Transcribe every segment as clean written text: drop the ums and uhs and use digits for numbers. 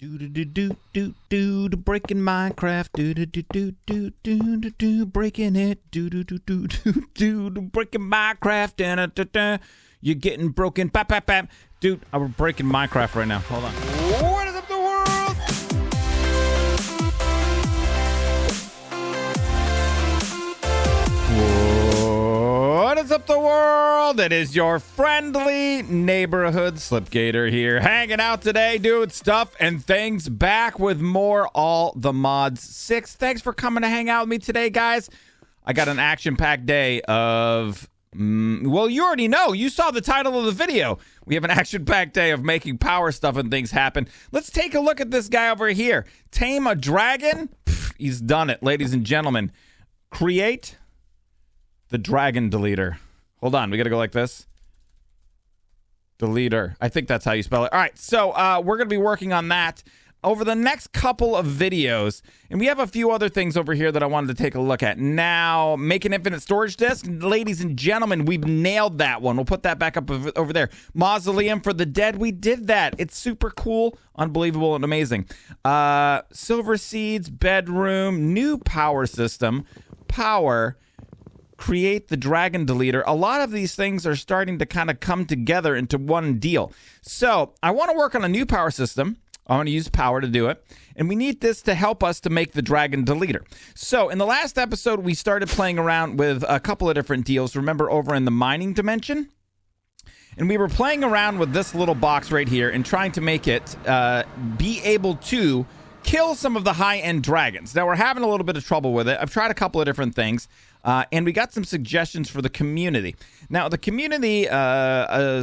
Do do do do do do do breaking Minecraft. Do do do do do do do do breaking it. Do do do do do do do breaking Minecraft. Da da da da. You're getting broken. Bap bap bap. Dude, I'm breaking Minecraft right now. Hold on. What is up, the world? What is up, the world? It is your friendly neighborhood Slipgator here, hanging out today, doing stuff and things, back with more All the Mods 6. Thanks for coming to hang out with me today, guys. I got an action-packed day of... well, you already know. You saw the title of the video. We have an action-packed day of making power stuff and things happen. Let's take a look at this guy over here. Tame a dragon? Pff, he's done it, ladies and gentlemen. Create the dragon deleter. Hold on, we gotta go like this. Deleter. I think that's how you spell it. All right, so we're gonna be working on that over the next couple of videos, and we have a few other things over here that I wanted to take a look at. Now, make an infinite storage disk. Ladies and gentlemen, we've nailed that one. We'll put that back up over there. Mausoleum for the dead. We did that. It's super cool, unbelievable, and amazing. Silver seeds, bedroom, new power system, power, create the dragon deleter. A lot of these things are starting to kind of come together into one deal. So I want to work on a new power system. I want to use power to do it. And we need this to help us to make the dragon deleter. So in the last episode, we started playing around with a couple of different deals. Remember, over in the mining dimension? And we were playing around with this little box right here and trying to make it be able to kill some of the high-end dragons. Now, we're having a little bit of trouble with it. I've tried a couple of different things. And we got some suggestions for the community. Now, the community,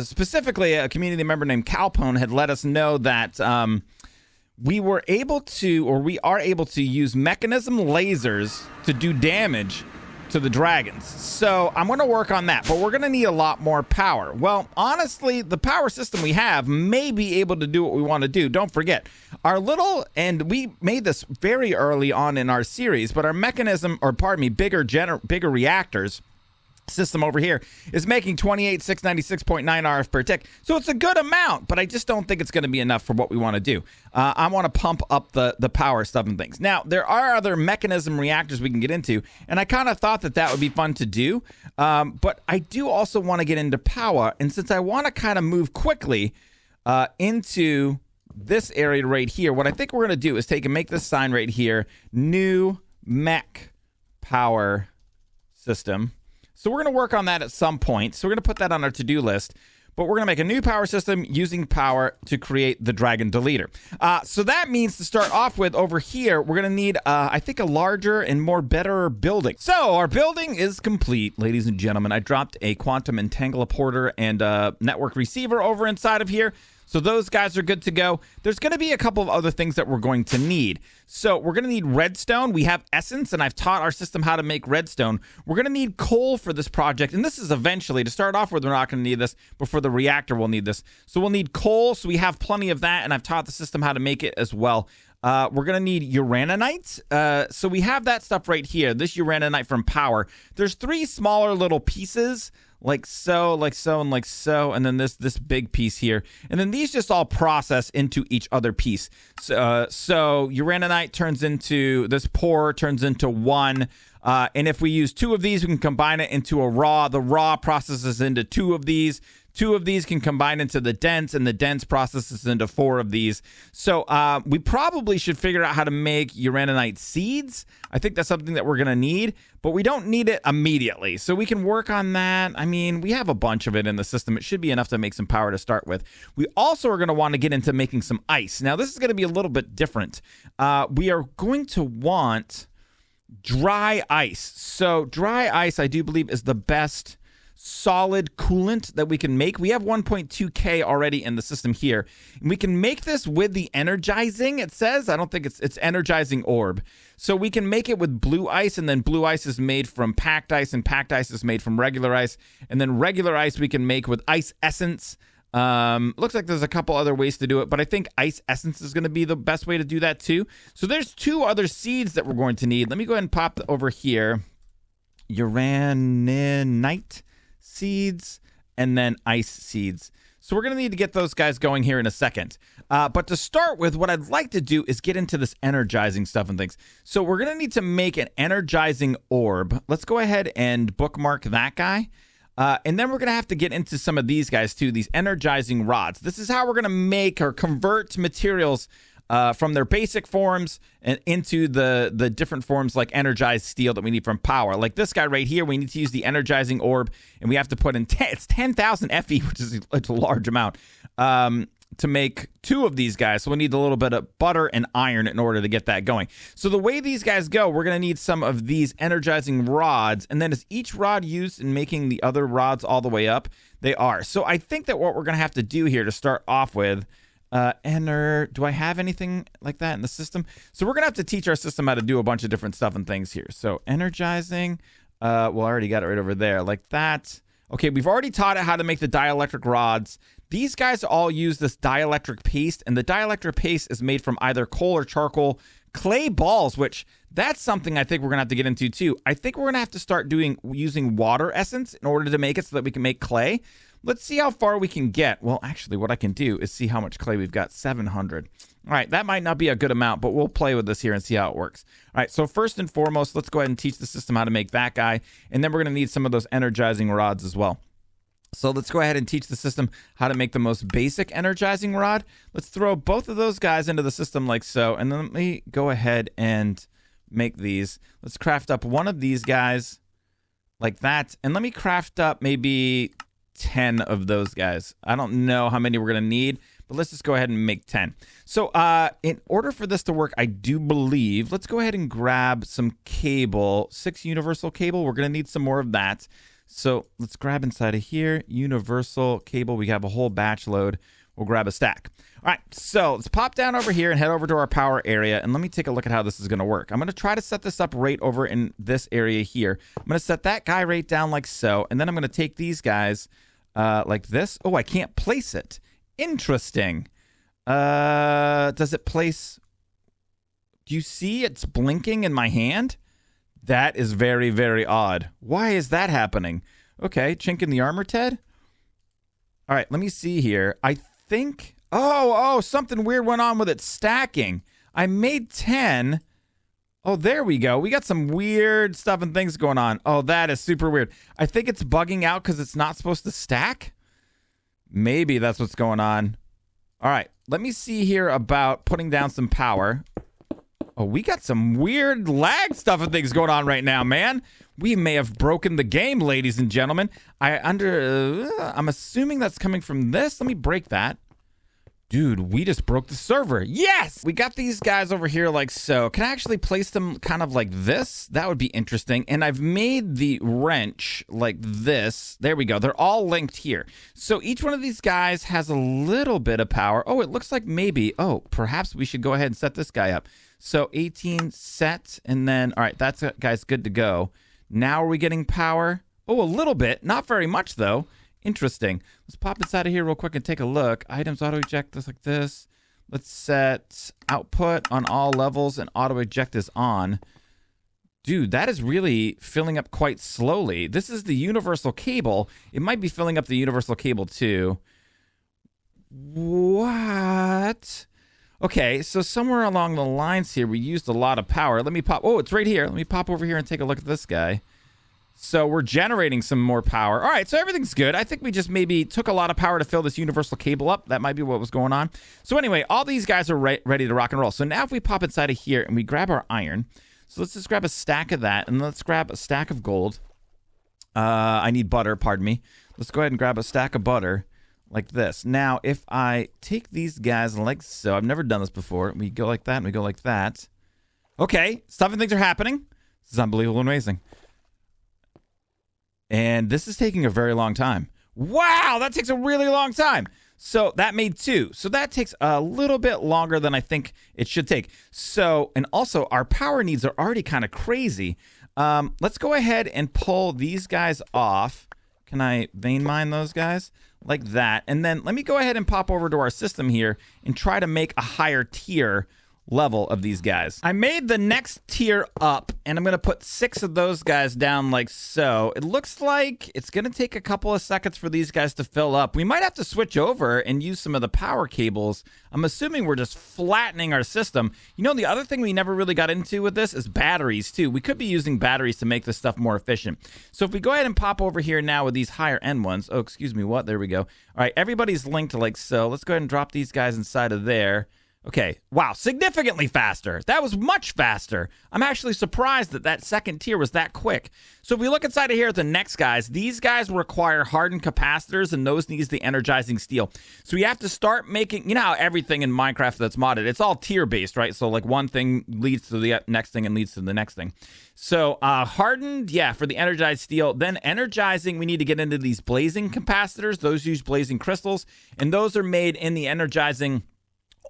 specifically a community member named Calpone, had let us know that we are able to use mechanism lasers to do damage to the dragons. So I'm going to work on that, but we're going to need a lot more power. Well, honestly, the power system we have may be able to do what we want to do. Don't forget, and we made this very early on in our series, but our bigger reactors system over here is making 28,696.9 RF per tick. So it's a good amount, but I just don't think it's going to be enough for what we want to do. I want to pump up the power stuff and things. Now, there are other mechanism reactors we can get into, and I kind of thought that would be fun to do. But I do also want to get into Powah, and since I want to kind of move quickly into this area right here, what I think we're going to do is make this sign right here, new mech power system. So we're going to work on that at some point. So we're going to put that on our to-do list. But we're going to make a new power system using power to create the dragon deleter. So that means to start off with over here, we're going to need, I think, a larger and better building. So our building is complete, ladies and gentlemen. I dropped a quantum entangler and a network receiver over inside of here. So those guys are good to go. There's going to be a couple of other things that we're going to need. So we're going to need redstone. We have essence, and I've taught our system how to make redstone. We're going to need coal for this project, and this is eventually, to start off with, we're not going to need this, but for the reactor, we'll need this. So we'll need coal, so we have plenty of that, and I've taught the system how to make it as well. We're going to need uranite. So we have that stuff right here, this uranite from Power. There's 3 smaller little pieces, like so, and like so, and then this big piece here. And then these just all process into each other piece. So uranite turns into, this pour turns into 1. And if we use 2 of these, we can combine it into a raw. The raw processes into 2 of these. 2 of these can combine into the dense, and the dense processes into 4 of these. So we probably should figure out how to make uranite seeds. I think that's something that we're going to need, but we don't need it immediately. So we can work on that. I mean, we have a bunch of it in the system. It should be enough to make some power to start with. We also are going to want to get into making some ice. Now, this is going to be a little bit different. We are going to want dry ice. So dry ice, I do believe, is the best solid coolant that we can make. We have 1.2K already in the system here. And we can make this with the Energizing, it says. I don't think it's Energizing Orb. So we can make it with blue ice, and then blue ice is made from packed ice, and packed ice is made from regular ice. And then regular ice we can make with ice essence. Looks like there's a couple other ways to do it, but I think ice essence is going to be the best way to do that too. So there's 2 other seeds that we're going to need. Let me go ahead and pop over here. Uranite seeds, and then ice seeds. So we're going to need to get those guys going here in a second. But to start with, what I'd like to do is get into this energizing stuff and things. So we're going to need to make an energizing orb. Let's go ahead and bookmark that guy. And then we're going to have to get into some of these guys too, these energizing rods. This is how we're going to make or convert materials from their basic forms and into the different forms like energized steel that we need from Powah. Like this guy right here, we need to use the Energizing Orb, and we have to put in it's 10,000 FE, which is a large amount, to make 2 of these guys. So we need a little bit of butter and iron in order to get that going. So the way these guys go, we're going to need some of these energizing rods, and then is each rod used in making the other rods all the way up? They are. So I think that what we're going to have to do here to start off with, do I have anything like that in the system? So we're gonna have to teach our system how to do a bunch of different stuff and things here. So energizing, well, I already got it right over there like that. Okay, we've already taught it how to make the dielectric rods. These guys all use this dielectric paste, and the dielectric paste is made from either coal or charcoal. Clay balls, which that's something I think we're gonna have to get into too. I think we're gonna have to start using water essence in order to make it so that we can make clay. Let's see how far we can get. Well, actually, what I can do is see how much clay we've got. 700. All right, that might not be a good amount, but we'll play with this here and see how it works. All right, so first and foremost, let's go ahead and teach the system how to make that guy, and then we're going to need some of those energizing rods as well. So let's go ahead and teach the system how to make the most basic energizing rod. Let's throw both of those guys into the system like so, and then let me go ahead and make these. Let's craft up one of these guys like that, and let me craft up maybe 10 of those guys. I don't know how many we're going to need, but let's just go ahead and make 10. So in order for this to work, I do believe, let's go ahead and grab some cable, 6 universal cable. We're going to need some more of that. So let's grab inside of here, universal cable. We have a whole batch load. We'll grab a stack. All right, so let's pop down over here and head over to our power area, and let me take a look at how this is going to work. I'm going to try to set this up right over in this area here. I'm going to set that guy right down like so, and then I'm going to take these guys like this. Oh, I can't place it. Interesting. Does it place? Do you see it's blinking in my hand? That is very, very odd. Why is that happening? Okay, chink in the armor, Ted. All right, let me see here. I think... Oh, something weird went on with it stacking. I made 10. Oh, there we go. We got some weird stuff and things going on. Oh, that is super weird. I think it's bugging out because it's not supposed to stack. Maybe that's what's going on. All right, let me see here about putting down some power. Oh, we got some weird lag stuff and things going on right now, man. We may have broken the game, ladies and gentlemen. I'm assuming that's coming from this. Let me break that. Dude, we just broke the server. Yes! We got these guys over here like so. Can I actually place them kind of like this? That would be interesting. And I've made the wrench like this. There we go. They're all linked here. So each one of these guys has a little bit of power. Oh, it looks like maybe, perhaps we should go ahead and set this guy up. So 18 set, and then, all right, that's guy's good to go. Now are we getting power? Oh, a little bit. Not very much, though. Interesting. Let's pop inside of here real quick and take a look. Items, auto eject this like this. Let's set output on all levels and auto eject is on. Dude, that is really filling up quite slowly. This is the universal cable. It might be filling up the universal cable too. What? Okay, so somewhere along the lines here, we used a lot of power. Let me pop. Oh, it's right here. Let me pop over here and take a look at this guy. So we're generating some more power. All right, so everything's good. I think we just maybe took a lot of power to fill this universal cable up. That might be what was going on. So anyway, all these guys are ready to rock and roll. So now if we pop inside of here and we grab our iron. So let's just grab a stack of that, and let's grab a stack of gold. I need butter, pardon me. Let's go ahead and grab a stack of butter like this. Now, if I take these guys like so, I've never done this before. We go like that, and we go like that. Okay, stuff and things are happening. This is unbelievable and amazing. And this is taking a very long time. Wow, that takes a really long time. So that made 2. So that takes a little bit longer than I think it should take. So, and also our power needs are already kind of crazy. Let's go ahead and pull these guys off. Can I vein mine those guys? Like that. And then let me go ahead and pop over to our system here and try to make a higher tier level of these guys. I made the next tier up, and I'm going to put 6 of those guys down like so. It looks like it's going to take a couple of seconds for these guys to fill up. We might have to switch over and use some of the power cables. I'm assuming we're just flattening our system. You know, the other thing we never really got into with this is batteries too. We could be using batteries to make this stuff more efficient. So if we go ahead and pop over here now with these higher end ones. Oh, excuse me, what? There we go. All right, everybody's linked like so. Let's go ahead and drop these guys inside of there. Okay, wow, significantly faster. That was much faster. I'm actually surprised that that second tier was that quick. So if we look inside of here at the next guys, these guys require hardened capacitors, and those needs the energizing steel. So we have to start making, you know how everything in Minecraft that's modded, it's all tier-based, right? So like one thing leads to the next thing and leads to the next thing. So hardened, yeah, for the energized steel. Then energizing, we need to get into these blazing capacitors. Those use blazing crystals, and those are made in the energizing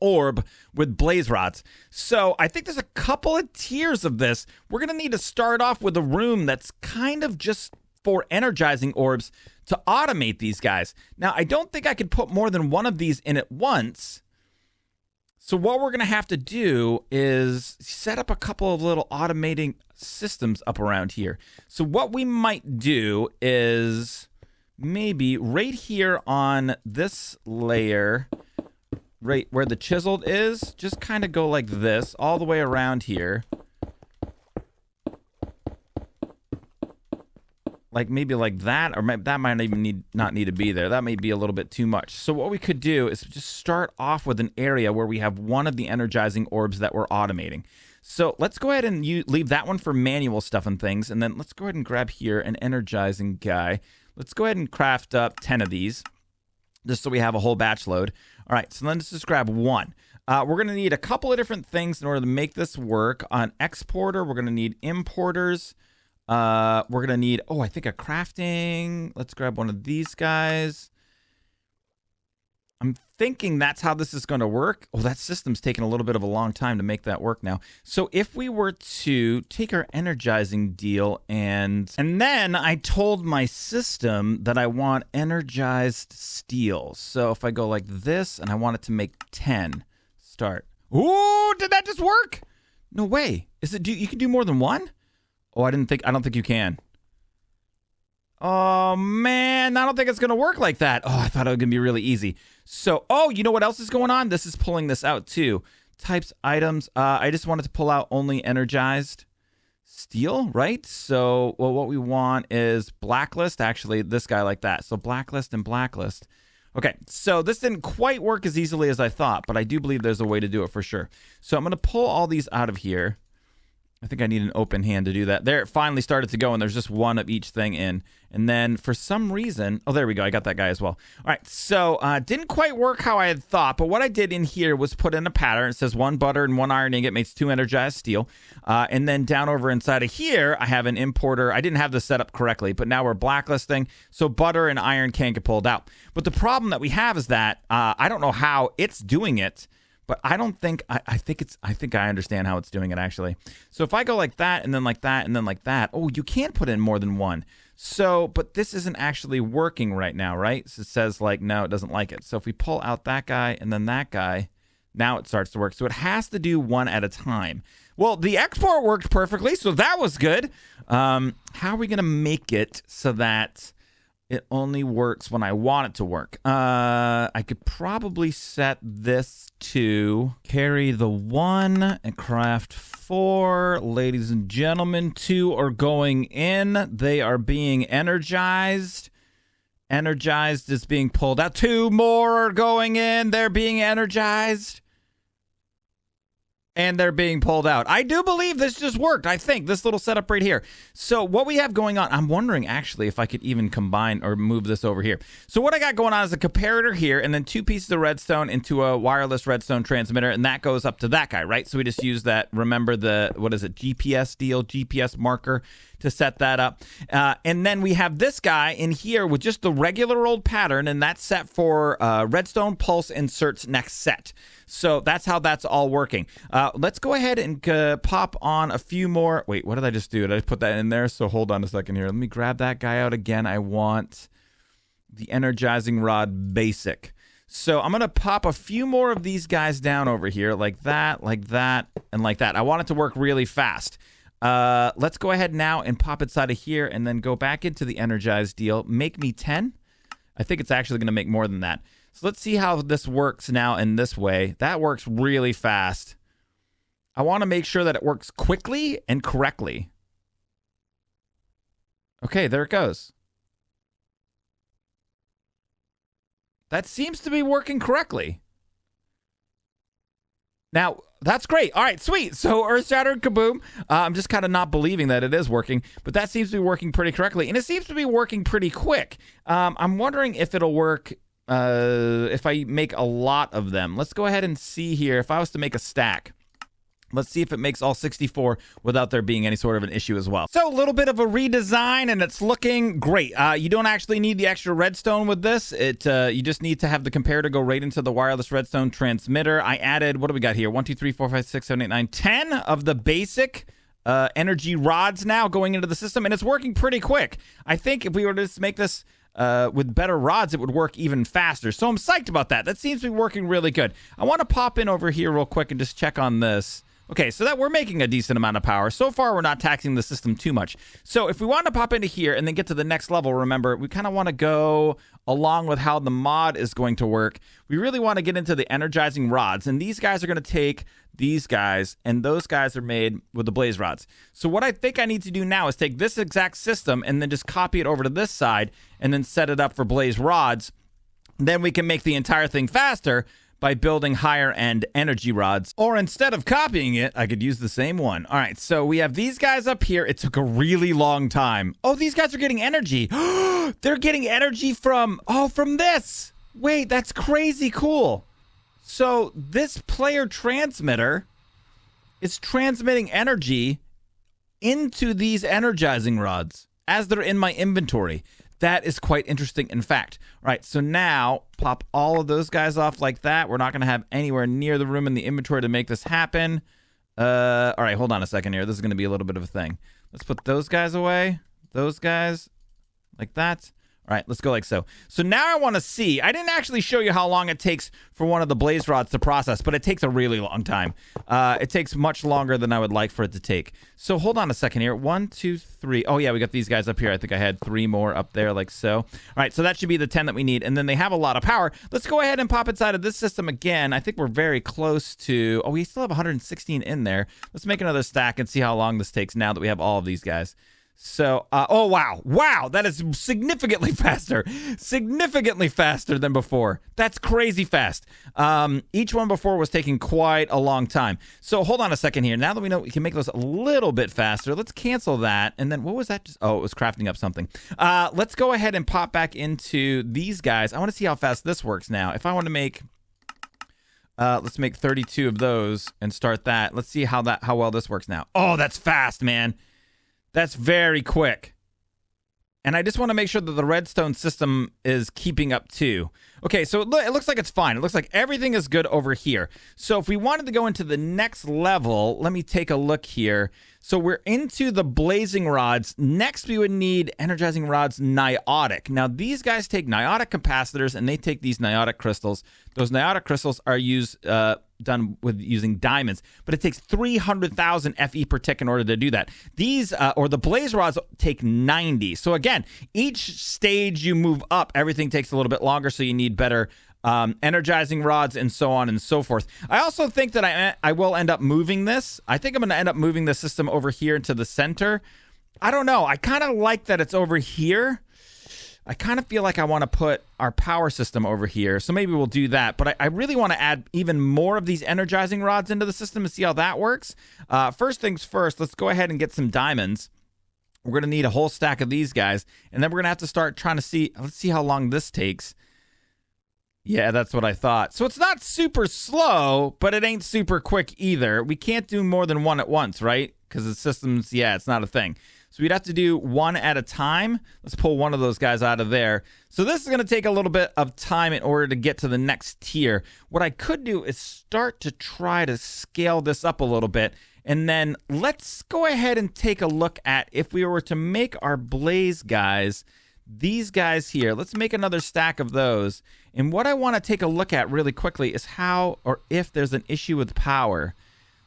orb with blaze rods. So I think there's a couple of tiers of this. We're going to need to start off with a room that's kind of just for energizing orbs to automate these guys. Now, I don't think I could put more than one of these in at once. So what we're going to have to do is set up a couple of little automating systems up around here. So what we might do is maybe right here on this layer, right where the chiseled is, just kind of go like this all the way around here. Like maybe like that, or that might even not need to be there. That may be a little bit too much. So what we could do is just start off with an area where we have one of the energizing orbs that we're automating. So let's go ahead and leave that one for manual stuff and things, and then let's go ahead and grab here an energizing guy. Let's go ahead and craft up 10 of these, just so we have a whole batch load. All right, so let's just grab one. We're going to need a couple of different things in order to make this work. On exporter, we're going to need importers. We're going to need, I think a crafting. Let's grab one of these guys. I'm thinking that's how this is going to work. Oh, that system's taking a little bit of a long time to make that work now. So if we were to take our energizing deal and then I told my system that I want energized steel. So if I go like this and I want it to make 10, start. Ooh, did that just work? No way. You can do more than one? Oh, I don't think you can. Oh, man, I don't think it's going to work like that. Oh, I thought it was going to be really easy. So, you know what else is going on? This is pulling this out, too. Types, items. I just wanted to pull out only energized steel, right? So, what we want is blacklist. Actually, this guy like that. So, blacklist and blacklist. Okay, so this didn't quite work as easily as I thought, but I do believe there's a way to do it for sure. So, I'm going to pull all these out of here. I think I need an open hand to do that. There, it finally started to go, and there's just one of each thing in. And then, for some reason... Oh, there we go. I got that guy as well. All right, so didn't quite work how I had thought, but what I did in here was put in a pattern. It says 1 butter and 1 iron ingot makes 2 energized steel. And then down over inside of here, I have an importer. I didn't have this set up correctly, but now we're blacklisting, so butter and iron can't get pulled out. But the problem that we have is that I don't know how it's doing it, but I don't think, I think I understand how it's doing it, actually. So if I go like that, and then like that, and then like that, you can't put in more than one. So, but this isn't actually working right now, right? So it says like, no, it doesn't like it. So if we pull out that guy, and then that guy, now it starts to work. So it has to do one at a time. Well, the export worked perfectly, so that was good. How are we going to make it so that it only works when I want it to work? I could probably set this to carry the 1 and craft 4. Ladies and gentlemen, 2 are going in. They are being energized. Energized is being pulled out. 2 more are going in. They're being energized. And they're being pulled out. I do believe this just worked. I think this little setup right here. So what we have going on, I'm wondering actually if I could even combine or move this over here. So what I got going on is a comparator here, and then 2 pieces of redstone into a wireless redstone transmitter, and that goes up to that guy, right? So we just use that, remember the, GPS marker to set that up. And then we have this guy in here with just the regular old pattern, and that's set for redstone pulse inserts next set. So that's how that's all working. Let's go ahead and pop on a few more. Wait, what did I just do? Did I put that in there? So hold on a second here. Let me grab that guy out again. I want the energizing rod basic. So I'm going to pop a few more of these guys down over here like that, and like that. I want it to work really fast. Let's go ahead now and pop inside of here and then go back into the energized deal. Make me 10. I think it's actually going to make more than that. So let's see how this works now in this way. That works really fast. I want to make sure that it works quickly and correctly. Okay, there it goes. That seems to be working correctly. Now, that's great. All right, sweet. So Earth Shattered Kaboom. I'm just kind of not believing that it is working, but that seems to be working pretty correctly. And it seems to be working pretty quick. I'm wondering if it'll work if I make a lot of them. Let's go ahead and see here. If I was to make a stack, let's see if it makes all 64 without there being any sort of an issue as well. So a little bit of a redesign, and it's looking great. You don't actually need the extra redstone with this. You just need to have the comparator go right into the wireless redstone transmitter. I added, what do we got here? 1, 2, 3, 4, 5, 6, 7, 8, 9, 10 of the basic energy rods now going into the system, and it's working pretty quick. I think if we were to just make this with better rods, it would work even faster. So I'm psyched about that. That seems to be working really good. I want to pop in over here real quick and just check on this. Okay, so that we're making a decent amount of power. So far, we're not taxing the system too much. So if we want to pop into here and then get to the next level, remember, we kind of want to go along with how the mod is going to work. We really want to get into the energizing rods. And these guys are going to take these guys, and those guys are made with the blaze rods. So what I think I need to do now is take this exact system and then just copy it over to this side and then set it up for blaze rods. Then we can make the entire thing faster by building higher end energy rods. Or instead of copying it, I could use the same one. All right, so we have these guys up here. It took a really long time. Oh, these guys are getting energy. They're getting energy from this. Wait, that's crazy cool. So this player transmitter is transmitting energy into these energizing rods as they're in my inventory. That is quite interesting, in fact. All right, so now pop all of those guys off like that. We're not going to have anywhere near the room in the inventory to make this happen. All right, hold on a second here. This is going to be a little bit of a thing. Let's put those guys away. Those guys like that. All right, let's go like so. So now I want to see. I didn't actually show you how long it takes for one of the blaze rods to process, but it takes a really long time. It takes much longer than I would like for it to take. So hold on a second here. 1, 2, 3. Oh, yeah, we got these guys up here. I think I had 3 more up there like so. All right, so that should be the 10 that we need. And then they have a lot of power. Let's go ahead and pop inside of this system again. I think we're very close to... Oh, we still have 116 in there. Let's make another stack and see how long this takes now that we have all of these guys. So, oh, wow, that is significantly faster than before. That's crazy fast. Each one before was taking quite a long time. So hold on a second here. Now that we know we can make those a little bit faster, let's cancel that. And then what was that? Oh, it was crafting up something. Let's go ahead and pop back into these guys. I want to see how fast this works now. If I want to make, let's make 32 of those and start that. Let's see how well this works now. Oh, that's fast, man. That's very quick. And I just want to make sure that the redstone system is keeping up too. Okay, so it looks like it's fine. It looks like everything is good over here. So if we wanted to go into the next level, let me take a look here. So we're into the blazing rods. Next, we would need energizing rods niotic. Now, these guys take niotic capacitors, and they take these niotic crystals. Those niotic crystals are done with using diamonds, but it takes 300,000 FE per tick in order to do that. These, or the blaze rods, take 90. So again, each stage you move up, everything takes a little bit longer, so you need better energizing rods and so on and so forth. I also think that I will end up moving this. I think I'm going to end up moving the system over here into the center. I don't know. I kind of like that it's over here. I kind of feel like I want to put our power system over here, so maybe we'll do that. But I really want to add even more of these energizing rods into the system and see how that works. First things first, let's go ahead and get some diamonds. We're going to need a whole stack of these guys, and then we're going to have to start trying to see, let's see how long this takes. Yeah, that's what I thought. So it's not super slow, but it ain't super quick either. We can't do more than one at once, right? Because the system's, yeah, it's not a thing. So we'd have to do one at a time. Let's pull one of those guys out of there. So this is going to take a little bit of time in order to get to the next tier. What I could do is start to try to scale this up a little bit. And then let's go ahead and take a look at if we were to make our blaze guys, these guys here. Let's make another stack of those. And what I want to take a look at really quickly is how or if there's an issue with power.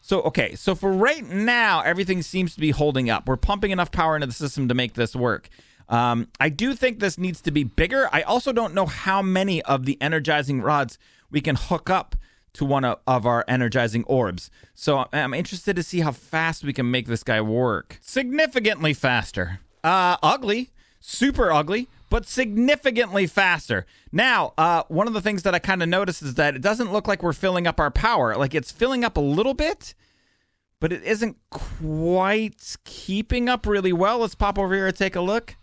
So, okay, so for right now, everything seems to be holding up. We're pumping enough power into the system to make this work. I do think this needs to be bigger. I also don't know how many of the energizing rods we can hook up to one of our energizing orbs. So I'm interested to see how fast we can make this guy work. Significantly faster. Ugly. Super ugly, but significantly faster. Now, one of the things that I kind of noticed is that it doesn't look like we're filling up our power. Like, it's filling up a little bit, but it isn't quite keeping up really well. Let's pop over here and take a look.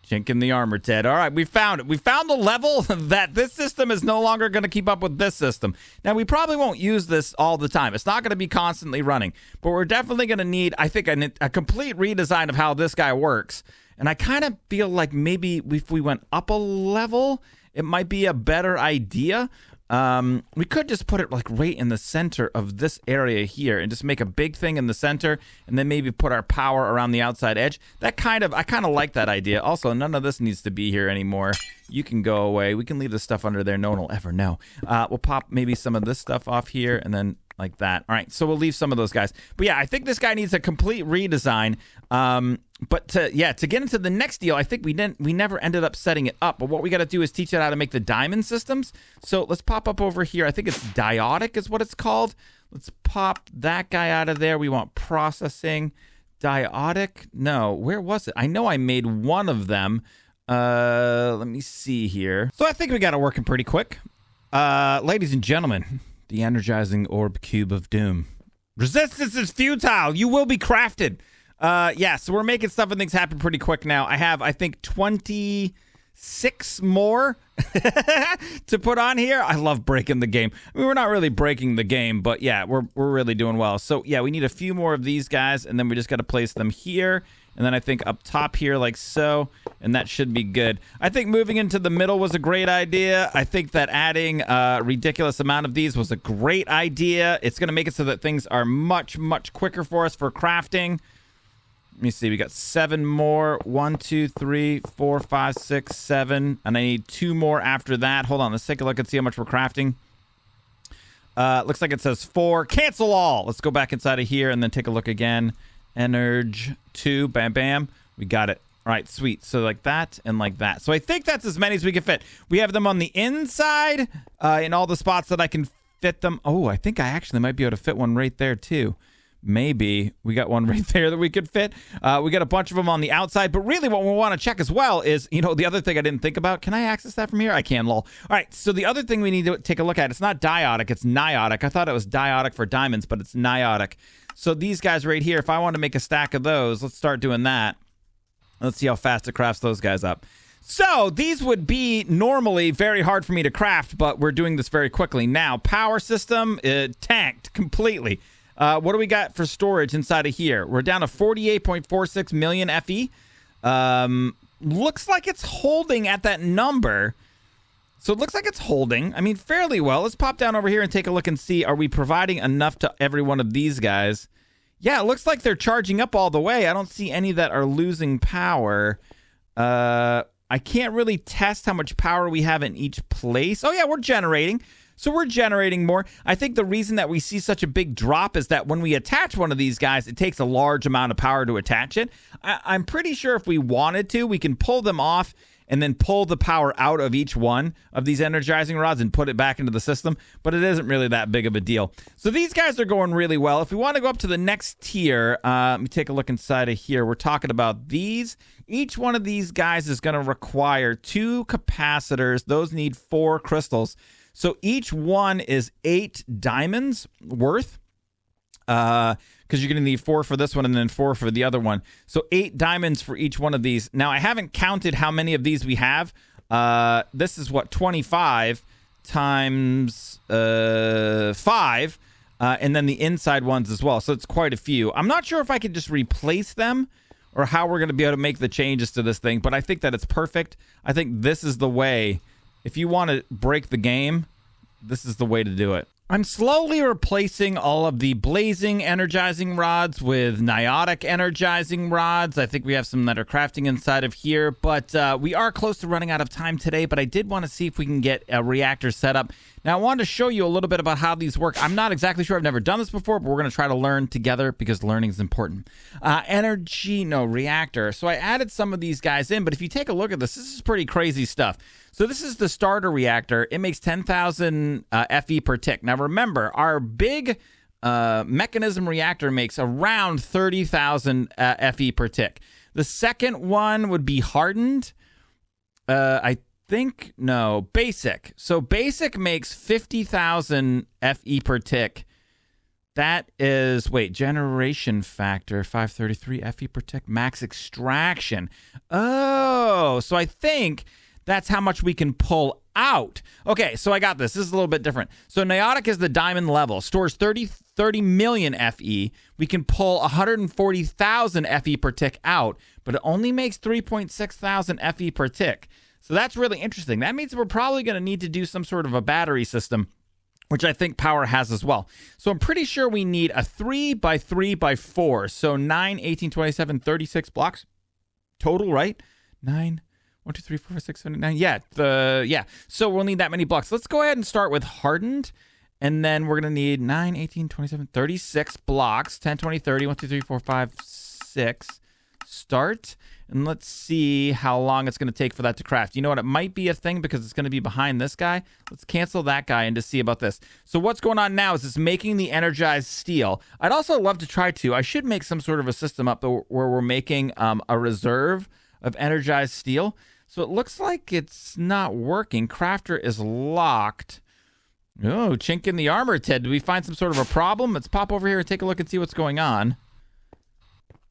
Chink in the armor, Ted. All right, we found it. We found the level that this system is no longer going to keep up with this system. Now, we probably won't use this all the time. It's not going to be constantly running, but we're definitely going to need, I think, a complete redesign of how this guy works. And I kind of feel like maybe if we went up a level, it might be a better idea. We could just put it like right in the center of this area here and just make a big thing in the center and then maybe put our power around the outside edge. I kind of like that idea. Also, none of this needs to be here anymore. You can go away. We can leave this stuff under there. No one will ever know. We'll pop maybe some of this stuff off here and then like that. All right, so we'll leave some of those guys. But yeah, I think this guy needs a complete redesign. But to get into the next deal, I think we never ended up setting it up. But what we got to do is teach it how to make the diamond systems. So let's pop up over here. I think it's diotic is what it's called. Let's pop that guy out of there. We want processing. Diotic? No, where was it? I know I made one of them. Let me see here. So I think we got it working pretty quick. Ladies and gentlemen, the Energizing Orb Cube of Doom. Resistance is futile. You will be crafted. Yeah, so we're making stuff and things happen pretty quick now. I have, I think, 26 more to put on here. I love breaking the game. I mean, we're not really breaking the game, but yeah, we're really doing well. So yeah, we need a few more of these guys, and then we just got to place them here. And then I think up top here like so, and that should be good. I think moving into the middle was a great idea. I think that adding a ridiculous amount of these was a great idea. It's going to make it so that things are much, much quicker for us for crafting. Let me see. We got 7 more. 1, 2, 3, 4, 5, 6, 7. And I need 2 more after that. Hold on. Let's take a look and see how much we're crafting. Looks like it says 4. Cancel all. Let's go back inside of here and then take a look again. Energ 2. Bam, bam. We got it. All right, sweet. So like that and like that. So I think that's as many as we can fit. We have them on the inside in all the spots that I can fit them. Oh, I think I actually might be able to fit one right there too. Maybe we got one right there that we could fit. We got a bunch of them on the outside, but really what we want to check as well is, the other thing I didn't think about. Can I access that from here? I can, lol. All right, so the other thing we need to take a look at, it's not diotic, it's niotic. I thought it was diotic for diamonds, but it's niotic. So these guys right here, if I want to make a stack of those, let's start doing that. Let's see how fast it crafts those guys up. So these would be normally very hard for me to craft, but we're doing this very quickly. Now, power system tanked completely. What do we got for storage inside of here? We're down to 48.46 million FE. Looks like it's holding at that number. So it looks like it's holding. I mean, fairly well. Let's pop down over here and take a look and see, are we providing enough to every one of these guys? Yeah, it looks like they're charging up all the way. I don't see any that are losing power. I can't really test how much power we have in each place. Oh, yeah, we're generating. So we're generating more. I think the reason that we see such a big drop is that when we attach one of these guys, it takes a large amount of power to attach it. I'm pretty sure if we wanted to, we can pull them off and then pull the power out of each one of these energizing rods and put it back into the system, but it isn't really that big of a deal. So these guys are going really well. If we want to go up to the next tier, let me take a look inside of here. We're talking about these. Each one of these guys is going to require 2 capacitors. Those need 4 crystals. So each one is 8 diamonds worth, because you're going to need 4 for this one and then 4 for the other one. So 8 diamonds for each one of these. Now, I haven't counted how many of these we have. This is what, 25 times 5, and then the inside ones as well. So it's quite a few. I'm not sure if I could just replace them or how we're going to be able to make the changes to this thing, but I think that it's perfect. I think this is the way. If you want to break the game, this is the way to do it. I'm slowly replacing all of the blazing energizing rods with niotic energizing rods. I think we have some that are crafting inside of here, but we are close to running out of time today, but I did want to see if we can get a reactor set up. Now, I wanted to show you a little bit about how these work. I'm not exactly sure. I've never done this before, but we're going to try to learn together because learning is important. Reactor. So I added some of these guys in, but if you take a look at this is pretty crazy stuff. So this is the starter reactor. It makes 10,000 FE per tick. Now, remember, our big mechanism reactor makes around 30,000 FE per tick. The second one would be hardened. Basic. So basic makes 50,000 FE per tick. That is, generation factor, 533 FE per tick. Max extraction. Oh, so I think that's how much we can pull out. Okay, so I got this. This is a little bit different. So Niotic is the diamond level. Stores 30 million FE. We can pull 140,000 FE per tick out, but it only makes 3.6 thousand FE per tick. So that's really interesting. That means we're probably going to need to do some sort of a battery system, which I think Powah has as well. So I'm pretty sure we need a 3x3x4. So 9, 18, 27, 36 blocks total, right? 9, 1, 2, 3, 4, 5, 6, 7, 8, 9. Yeah. So we'll need that many blocks. Let's go ahead and start with hardened. And then we're going to need 9, 18, 27, 36 blocks. 10, 20, 30, 1, 2, 3, 4, 5, 6. Start. And let's see how long it's going to take for that to craft. You know what? It might be a thing because it's going to be behind this guy. Let's cancel that guy and just see about this. So what's going on now is it's making the energized steel. I'd also love to try to. I should make some sort of a system up where we're making a reserve of energized steel. So it looks like it's not working. Crafter is locked. Oh, chink in the armor, Ted. Did we find some sort of a problem? Let's pop over here and take a look and see what's going on.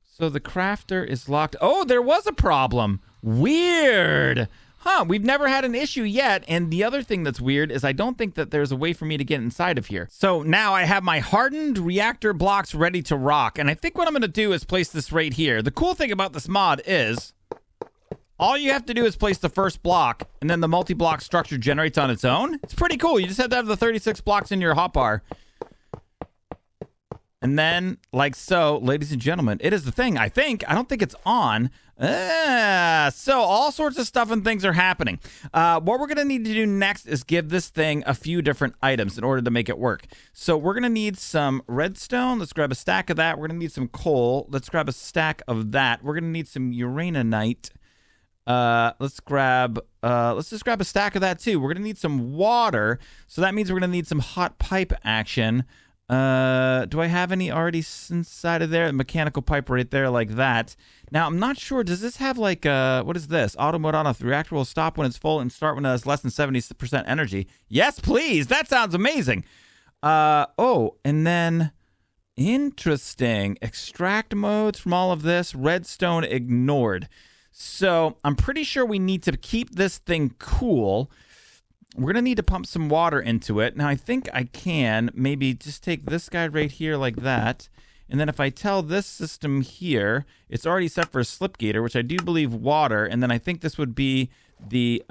So the crafter is locked. Oh, there was a problem. Weird. Huh, we've never had an issue yet. And the other thing that's weird is I don't think that there's a way for me to get inside of here. So now I have my hardened reactor blocks ready to rock. And I think what I'm going to do is place this right here. The cool thing about this mod is all you have to do is place the first block and then the multi-block structure generates on its own. It's pretty cool. You just have to have the 36 blocks in your hotbar. And then, like so, ladies and gentlemen, it is the thing, I think. I don't think it's on. So all sorts of stuff and things are happening. What we're going to need to do next is give this thing a few different items in order to make it work. So we're going to need some redstone. Let's grab a stack of that. We're going to need some coal. Let's grab a stack of that. We're going to need some uraninite. Let's just grab a stack of that too. We're going to need some water. So that means we're going to need some hot pipe action. Do I have any already inside of there? A mechanical pipe right there like that. Now, I'm not sure. Does this have like, what is this? Auto mode on off. The reactor will stop when it's full and start when it has less than 70% energy. Yes, please. That sounds amazing. And then, interesting. Extract modes from all of this. Redstone ignored. So, I'm pretty sure we need to keep this thing cool. We're going to need to pump some water into it. Now, I think I can maybe just take this guy right here like that. And then if I tell this system here, it's already set for a slipgator, which I do believe water. And then I think this would be the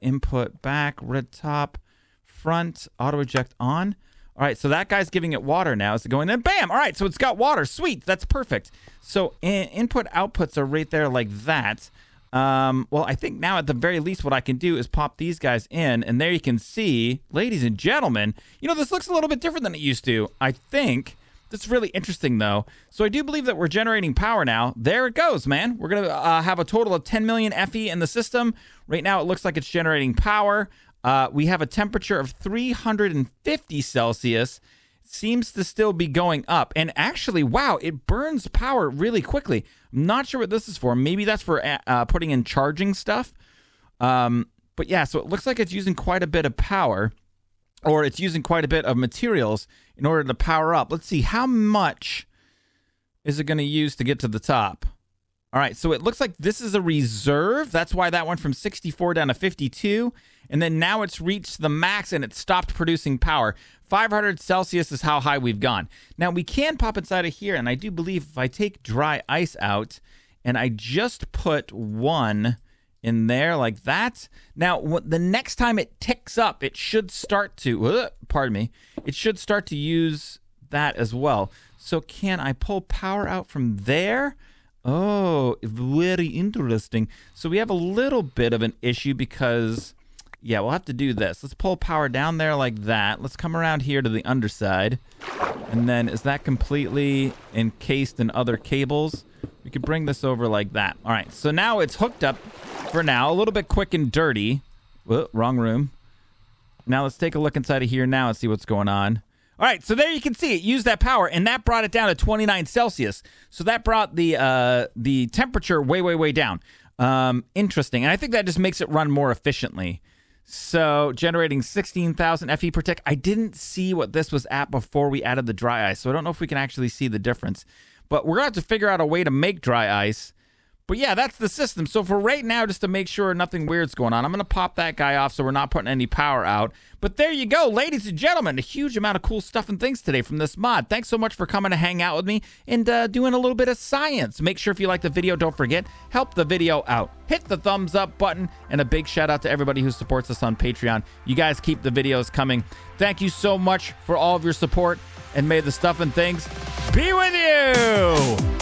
input back, red top, front, auto eject on. All right, so that guy's giving it water now. Is it going in? Bam! All right, so it's got water. Sweet, that's perfect. So input outputs are right there like that. Well, I think now at the very least what I can do is pop these guys in, and there you can see, ladies and gentlemen, you know, this looks a little bit different than it used to. I think that's really interesting, though. So I do believe that we're generating power now. There it goes, man. We're going to have a total of 10 million FE in the system. Right now, it looks like it's generating power. We have a temperature of 350 Celsius. Seems to still be going up. And actually, wow, it burns power really quickly. I'm not sure what this is for. Maybe that's for putting in charging stuff. But yeah, so it looks like it's using quite a bit of power, or it's using quite a bit of materials in order to power up. Let's see, how much is it going to use to get to the top? All right, so it looks like this is a reserve. That's why that went from 64 down to 52. And then now it's reached the max and it stopped producing power. 500 Celsius is how high we've gone. Now, we can pop inside of here, and I do believe if I take dry ice out and I just put one in there like that. Now, the next time it ticks up, it should start to, pardon me, it should start to use that as well. So can I pull power out from there? Oh, very interesting. So we have a little bit of an issue because, yeah, we'll have to do this. Let's pull power down there like that. Let's come around here to the underside. And then is that completely encased in other cables? We could bring this over like that. All right, so now it's hooked up for now. A little bit quick and dirty. Whoa, wrong room. Now let's take a look inside of here now and see what's going on. All right, so there you can see it used that power, and that brought it down to 29 Celsius. So that brought the temperature way, way, way down. Interesting, and I think that just makes it run more efficiently. So generating 16,000 FE per tick. I didn't see what this was at before we added the dry ice, so I don't know if we can actually see the difference. But we're going to have to figure out a way to make dry ice. But yeah, that's the system. So for right now, just to make sure nothing weird's going on, I'm going to pop that guy off so we're not putting any power out. But there you go, ladies and gentlemen, a huge amount of cool stuff and things today from this mod. Thanks so much for coming to hang out with me and doing a little bit of science. Make sure if you like the video, don't forget, help the video out. Hit the thumbs up button, and a big shout out to everybody who supports us on Patreon. You guys keep the videos coming. Thank you so much for all of your support, and may the stuff and things be with you.